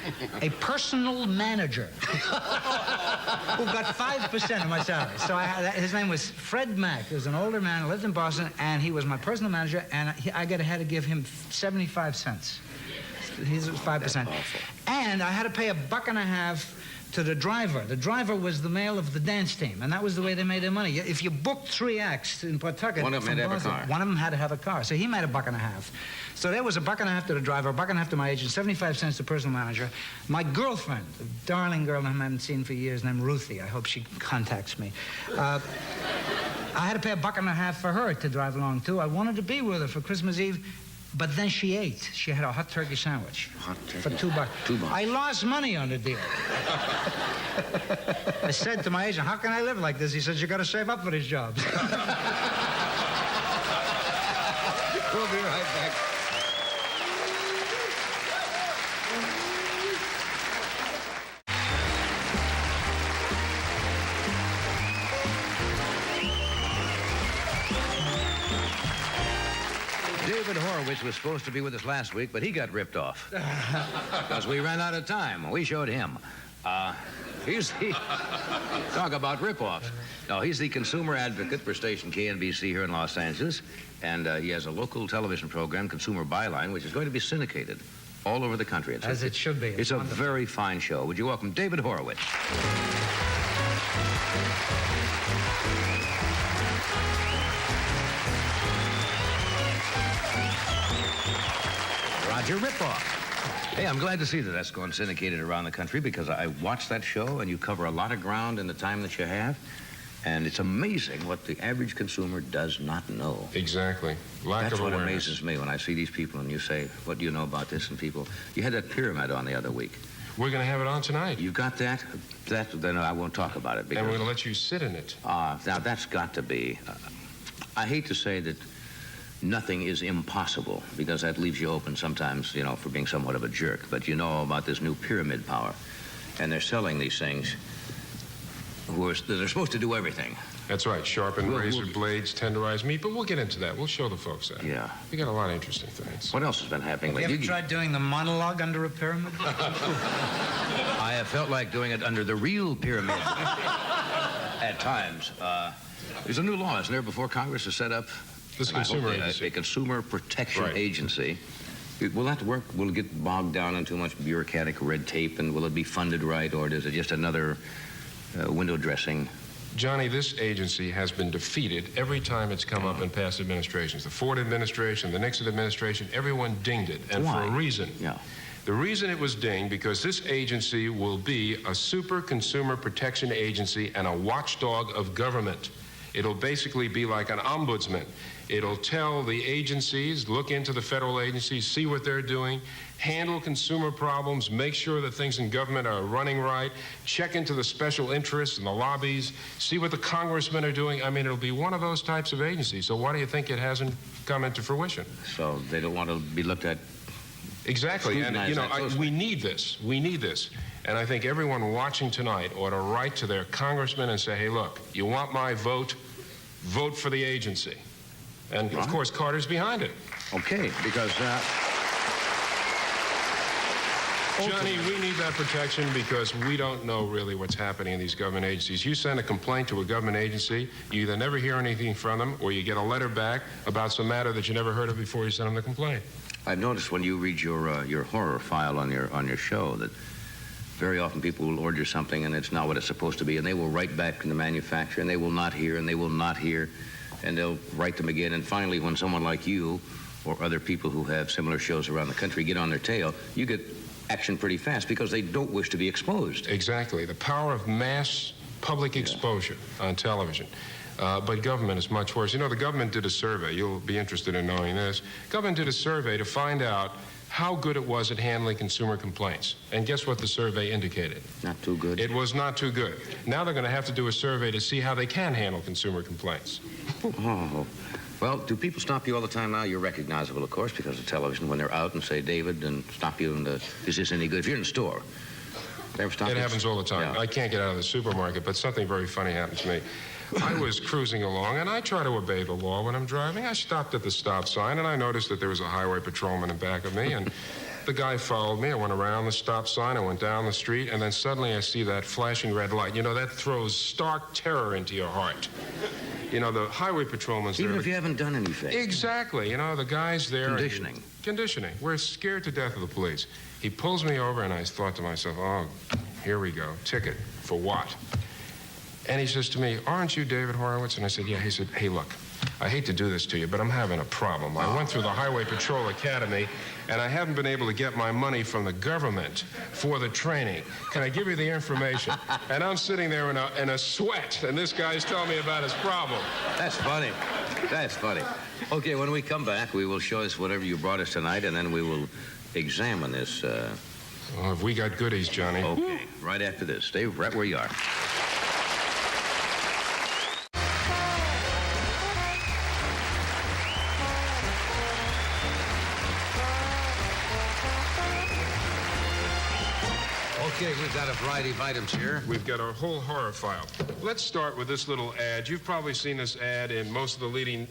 a personal manager who got 5% of my salary. So his name was Fred Mack. He was an older man who lived in Boston, and he was my personal manager, and I had to give him 75 cents. He's 5%. And I had to pay $1.50 to the driver. The driver was the male of the dance team, and that was the way they made their money. If you booked 3 acts in Pawtucket, one of them had to have a car. One of them had to have a car, so he made $1.50. So there was $1.50 to the driver, $1.50 to my agent, 75 cents to personal manager. My girlfriend, a darling girl I haven't seen for years, named Ruthie. I hope she contacts me. I had to pay $1.50 for her to drive along too. I wanted to be with her for Christmas Eve. But then she ate. She had a hot turkey sandwich for $2. $2. I lost money on the deal. I said to my agent, how can I live like this? He says, you got to save up for these jobs. We'll be right back. David David Horowitz was supposed to be with us last week, but he got ripped off. Because we ran out of time. We showed him. Talk about rip-offs. No, he's the consumer advocate for station KNBC here in Los Angeles, and he has a local television program, Consumer Byline, which is going to be syndicated all over the country. As it should be. It's a very fine show. Would you welcome David Horowitz? Roger Ripoff. Hey, I'm glad to see that that's going syndicated around the country because I watched that show and you cover a lot of ground in the time that you have. And it's amazing what the average consumer does not know. Exactly. Lack That's of what awareness. amazes me when I see these people and you say, what do you know about this? And people, you had that pyramid on the other week. We're going to have it on tonight. You got that? Then I won't talk about it. Because, And we're going to let you sit in it. now, that's got to be... I hate to say that nothing is impossible because that leaves you open sometimes, you know, for being somewhat of a jerk. But you know about this new pyramid power. And they're selling these things they're supposed to do everything. That's right. Sharpen razor blades, tenderize meat. But we'll get into that. We'll show the folks that. Yeah. We got a lot of interesting things. What else has been happening Have you lately? ever tried doing the monologue under a pyramid? I have felt like doing it under the real pyramid at times. There's a new law, isn't there, before Congress has set up This and I hope consumer they- agency. a consumer protection Right. agency. Will that work? Will it get bogged down in too much bureaucratic red tape, and will it be funded right, or is it just another window dressing? Johnny, this agency has been defeated every time it's come up in past administrations. The Ford administration, the Nixon administration, everyone dinged it, and Why? for a reason. Yeah. The reason it was dinged because this agency will be a super consumer protection agency and a watchdog of government. It'll basically be like an ombudsman. It'll tell the agencies, look into the federal agencies, see what they're doing, handle consumer problems, make sure that things in government are running right, check into the special interests and the lobbies, see what the congressmen are doing. I mean, it'll be one of those types of agencies. So why do you think it hasn't come into fruition? So they don't want to be looked at. Exactly. And, Scrutinize you know, that closely. we need this. We need this. And I think everyone watching tonight ought to write to their congressman and say, hey, look, you want my vote? Vote for the agency. And, of course, Carter's behind it. Okay, because... Johnny, we need that protection because we don't know really what's happening in these government agencies. You send a complaint to a government agency, you either never hear anything from them or you get a letter back about some matter that you never heard of before you send them the complaint. I've noticed when you read your horror file on your show that very often people will order something and it's not what it's supposed to be, and they will write back to the manufacturer and they will not hear and they will not hear, and they'll write them again. And finally, when someone like you or other people who have similar shows around the country get on their tail, you get action pretty fast because they don't wish to be exposed. Exactly. The power of mass public exposure on television. But government is much worse. You know, the government did a survey. You'll be interested in knowing this. Government did a survey to find out how good it was at handling consumer complaints. And guess what the survey indicated? Not too good. It was not too good. Now they're going to have to do a survey to see how they can handle consumer complaints. Oh. Well, do people stop you all the time now? You're recognizable, of course, because of television when they're out and say, David, and stop you and is this any good? If you're in a store, they ever stop It you? happens all the time. Yeah. I can't get out of the supermarket, but something very funny happened to me. I was cruising along, and I try to obey the law when I'm driving. I stopped at the stop sign, and I noticed that there was a highway patrolman in back of me, and the guy followed me. I went around the stop sign, I went down the street, and then suddenly I see that flashing red light. You know, that throws stark terror into your heart. You know, the highway patrolman's Even there. if you haven't done anything. Exactly. You know, the guy's there. Conditioning. Conditioning. We're scared to death of the police. He pulls me over, and I thought to myself, oh, here we go. Ticket. For what? And he says to me, aren't you David Horowitz? And I said, yeah. He said, hey, look, I hate to do this to you, but I'm having a problem. I went through the Highway Patrol Academy, and I haven't been able to get my money from the government for the training. Can I give you the information? And I'm sitting there in a sweat, and this guy's telling me about his problem. That's funny. That's funny. Okay, when we come back, we will show us whatever you brought us tonight, and then we will examine this. Oh, have we got goodies, Johnny? Okay, right after this. Stay right where you are. Okay, we've got a variety of items here. We've got our whole horror file. Let's start with this little ad. You've probably seen this ad in most of the leading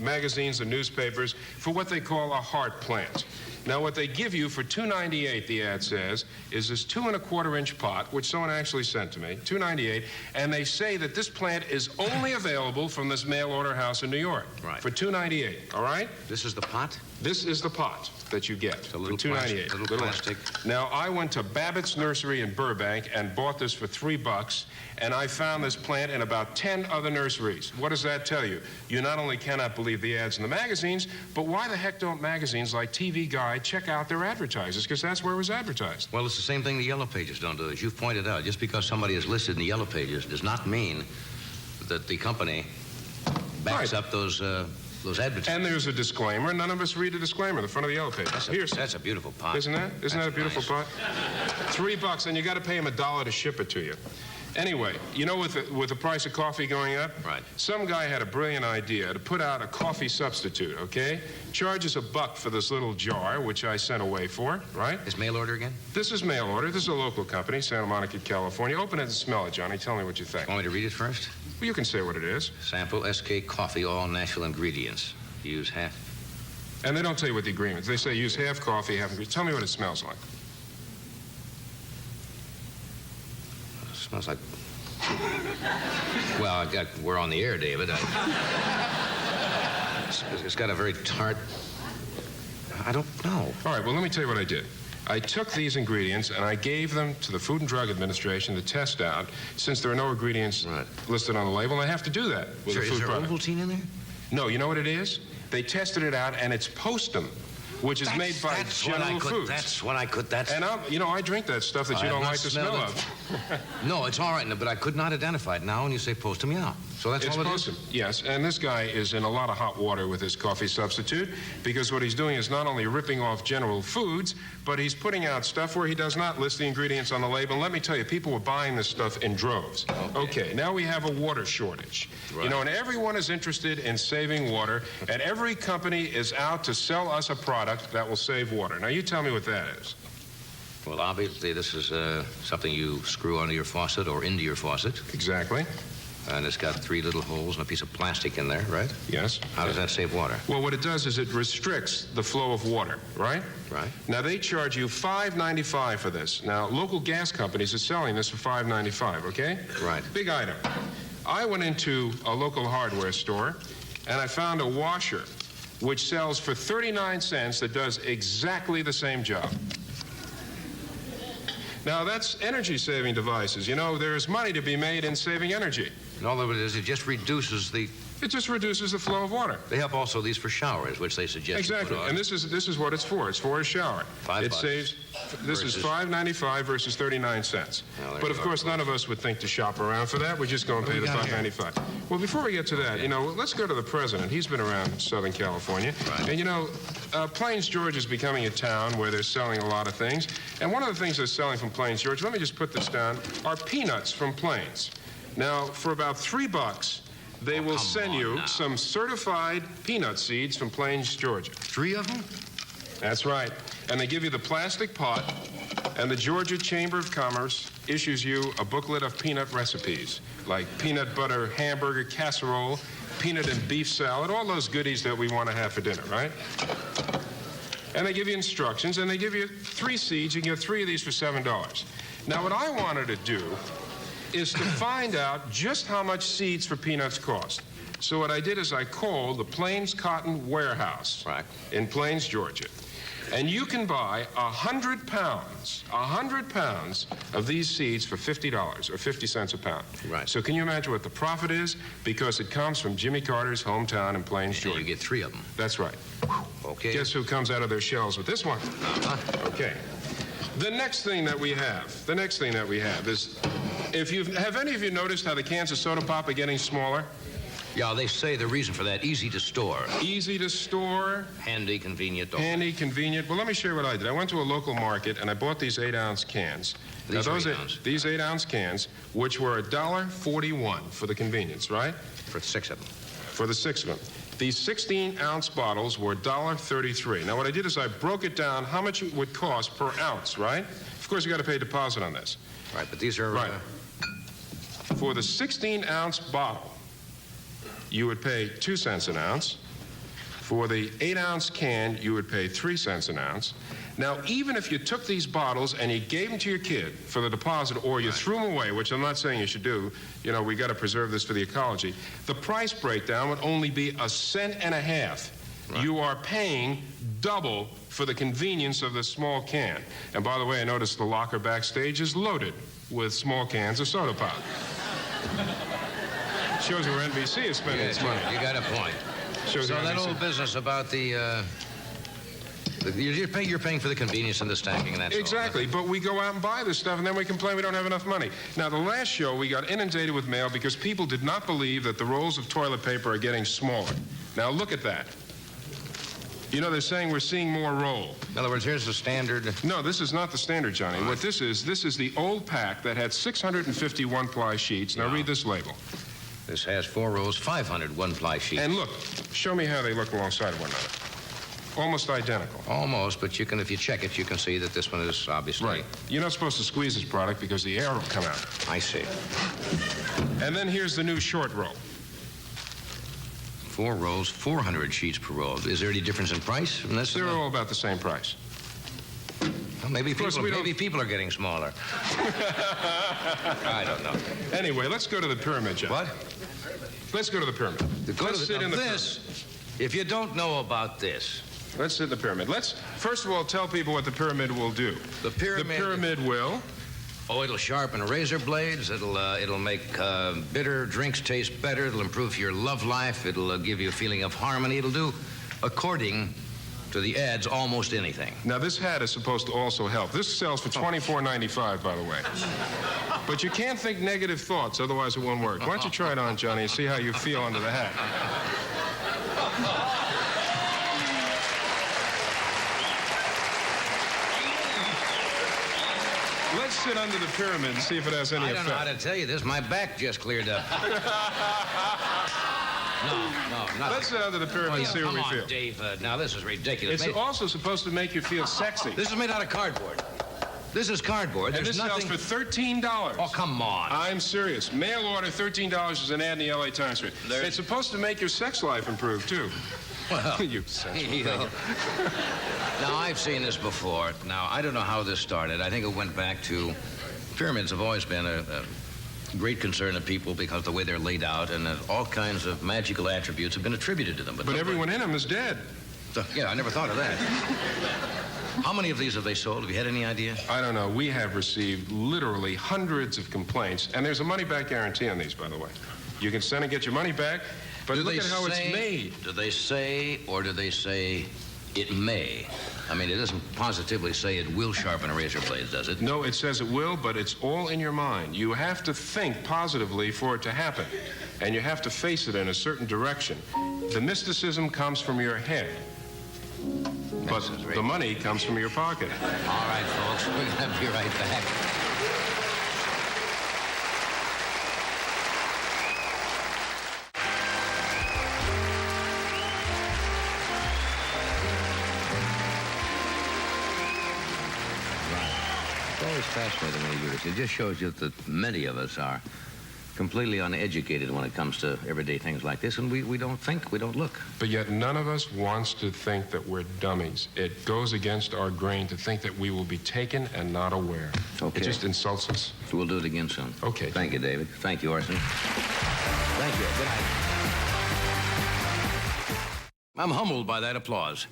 magazines and newspapers for what they call a heart plant. Now, what they give you for $2.98, the ad says, is this 2 1/4-inch pot, which someone actually sent to me, $2.98, and they say that this plant is only available from this mail-order house in New York. Right. For $2.98, all right? This is the pot? This is the pot that you get a little for $2.98. plastic, little plastic. Now, I went to Babbitt's Nursery in Burbank and bought this for $3, and I found this plant in about 10 other nurseries. What does that tell you? You not only cannot believe the ads in the magazines, but why the heck don't magazines like TV Guide check out their advertisers? Because that's where it was advertised. Well, it's the same thing the Yellow Pages don't do. As you've pointed out, just because somebody is listed in the Yellow Pages does not mean that the company backs up those advertisements. And there's a disclaimer. None of us read a disclaimer in the front of the Yellow Pages. That's a beautiful pot. Isn't that? Isn't that a beautiful pot? $3, and you got to pay him $1 to ship it to you. Anyway, you know, with the price of coffee going up, right? Some guy had a brilliant idea to put out a coffee substitute. Okay, charges $1 for this little jar, which I sent away for. Right? Is mail order again? This is mail order. This is a local company, Santa Monica, California. Open it and smell it, Johnny. Tell me what you think. Want me to read it first? Well, you can say what it is. Sample SK coffee, all natural ingredients. Use half. And they don't tell you what the agreement is. They say use half coffee, half ingredients. Tell me what it smells like. It smells like... Well, we're on the air, David. It's got a very tart... I don't know. All right, well, let me tell you what I did. I took these ingredients and I gave them to the Food and Drug Administration to test out, since there are no ingredients listed on the label. They have to do that with a food product. Is there Ovaltine in there? No, you know what it is? They tested it out, and it's Postum, which is made by General Foods. That's what I could... And I drink that stuff that you don't like the smell of. No, it's all right, but I could not identify it now when you say Postum, yeah. So that's all it is? Postum, yes. And this guy is in a lot of hot water with his coffee substitute, because what he's doing is not only ripping off General Foods, but he's putting out stuff where he does not list the ingredients on the label. And let me tell you, people were buying this stuff in droves. Okay, now we have a water shortage. Right. You know, and everyone is interested in saving water, and every company is out to sell us a product that will save water. Now, you tell me what that is. Well, obviously, this is something you screw onto your faucet or into your faucet. Exactly. And it's got 3 little holes and a piece of plastic in there, right? Yes. How does that save water? Well, what it does is it restricts the flow of water, right? Right. Now, they charge you $5.95 for this. Now, local gas companies are selling this for $5.95, okay? Right. Big item. I went into a local hardware store, and I found a washer which sells for 39 cents that does exactly the same job. Now, that's energy-saving devices. You know, there's money to be made in saving energy. And all of it is, it just reduces the... It just reduces the flow of water. They have also these for showers, which they suggest. Exactly, and this is what it's for. It's for a shower. It saves. This is $5.95 versus 39 cents. But of course, none of us would think to shop around for that. We just go and pay the $5.95. Well, before we get to that, let's go to the president. He's been around Southern California, and Plains, Georgia is becoming a town where they're selling a lot of things. And one of the things they're selling from Plains, Georgia, let me just put this down, are peanuts from Plains. Now, for about $3. They will send you some certified peanut seeds from Plains, Georgia. 3 of them? That's right. And they give you the plastic pot, and the Georgia Chamber of Commerce issues you a booklet of peanut recipes, like peanut butter hamburger casserole, peanut and beef salad, all those goodies that we want to have for dinner, right? And they give you instructions, and they give you 3 seeds. You can get 3 of these for $7. Now, what I wanted to do is to find out just how much seeds for peanuts cost. So what I did is I called the Plains Cotton Warehouse in Plains, Georgia. And you can buy 100 pounds of these seeds for $50 or 50 cents a pound. Right. So can you imagine what the profit is? Because it comes from Jimmy Carter's hometown in Plains, Georgia. You get 3 of them. That's right. Okay. Guess who comes out of their shells with this one? Okay. The next thing that we have is, have any of you noticed how the cans of soda pop are getting smaller? Yeah, they say the reason for that, easy to store. Easy to store. Handy, convenient. Handy, convenient. Well, let me show you what I did. I went to a local market, and I bought these 8-ounce cans. These 8-ounce cans, which were $1.41 for the convenience, right? For 6 of them. For the 6 of them. These 16-ounce bottles were $1.33. Now, what I did is I broke it down how much it would cost per ounce, right? Of course, you got to pay a deposit on this. Right, but these are... Right. For the 16-ounce bottle, you would pay 2 cents an ounce. For the 8-ounce can, you would pay 3 cents an ounce. Now, even if you took these bottles and you gave them to your kid for the deposit, or you threw them away, which I'm not saying you should do, you know, we got to preserve this for the ecology, the price breakdown would only be 1.5 cents. Right. You are paying double for the convenience of the small can. And by the way, I noticed the locker backstage is loaded with small cans of soda pop. Shows where NBC is spending its money. You got a point. Shows So where that NBC old business about you're paying for the convenience and the stacking, and that's Exactly, but we go out and buy this stuff, and then we complain we don't have enough money. Now, the last show, we got inundated with mail because people did not believe that the rolls of toilet paper are getting smaller. Now, look at that. You know, they're saying we're seeing more roll. In other words, here's the standard. No, this is not the standard, Johnny. What this is the old pack that had 650 one-ply sheets. Now, read this label. This has 4 rows, 500 one-ply sheets. And look, show me how they look alongside one another. Almost identical. Almost, but you can, if you check it, you can see that this one is obviously... Right. You're not supposed to squeeze this product because the air will come out. I see. And then here's the new short roll. 4 rows, 400 sheets per roll. Is there any difference in price from this? They're all about the same price. Well, maybe people are getting smaller. I don't know. Anyway, let's go to the pyramid, John. What? Let's go to the pyramid. Let's sit in the pyramid. If you don't know about this... Let's sit in the pyramid. Let's, first of all, tell people what the pyramid will do. The pyramid will... Oh, it'll sharpen razor blades. It'll make bitter drinks taste better. It'll improve your love life. It'll give you a feeling of harmony. It'll do, according to the ads, almost anything. Now, this hat is supposed to also help. This sells for $24.95, by the way. But you can't think negative thoughts, otherwise it won't work. Why don't you try it on, Johnny, and see how you feel under the hat. Let's sit under the pyramid and see if it has any effect. I don't know how to tell you this. My back just cleared up. No, nothing. Let's sit under the pyramid and see what we feel. Come on, Dave. Now, this is ridiculous. It's also supposed to make you feel sexy. This is made out of cardboard. This is cardboard. And this sells for $13. Oh, come on. I'm serious. Mail order, $13 is an ad in the L.A. Times. It's supposed to make your sex life improve, too. Well, you sex life. Now, I've seen this before. Now, I don't know how this started. I think it went back to... Pyramids have always been a great concern of people because of the way they're laid out, and all kinds of magical attributes have been attributed to them. But everyone in them is dead. Yeah, I never thought of that. How many of these have they sold? Have you had any idea? I don't know. We have received literally hundreds of complaints, and there's a money-back guarantee on these, by the way. You can send and get your money back, but look at how it's made. Do they say, or do they say it may? I mean, it doesn't positively say it will sharpen a razor blade, does it? No, it says it will, but it's all in your mind. You have to think positively for it to happen, and you have to face it in a certain direction. The mysticism comes from your head, but the money comes from your pocket. All right, folks, we're going to be right back. It's always fascinating when you do this. It just shows you that many of us are completely uneducated when it comes to everyday things like this, and we don't think, we don't look. But yet none of us wants to think that we're dummies. It goes against our grain to think that we will be taken and not aware. Okay. It just insults us. So we'll do it again soon. Okay. Thank you, David. Thank you, Orson. Thank you. Good night. I'm humbled by that applause.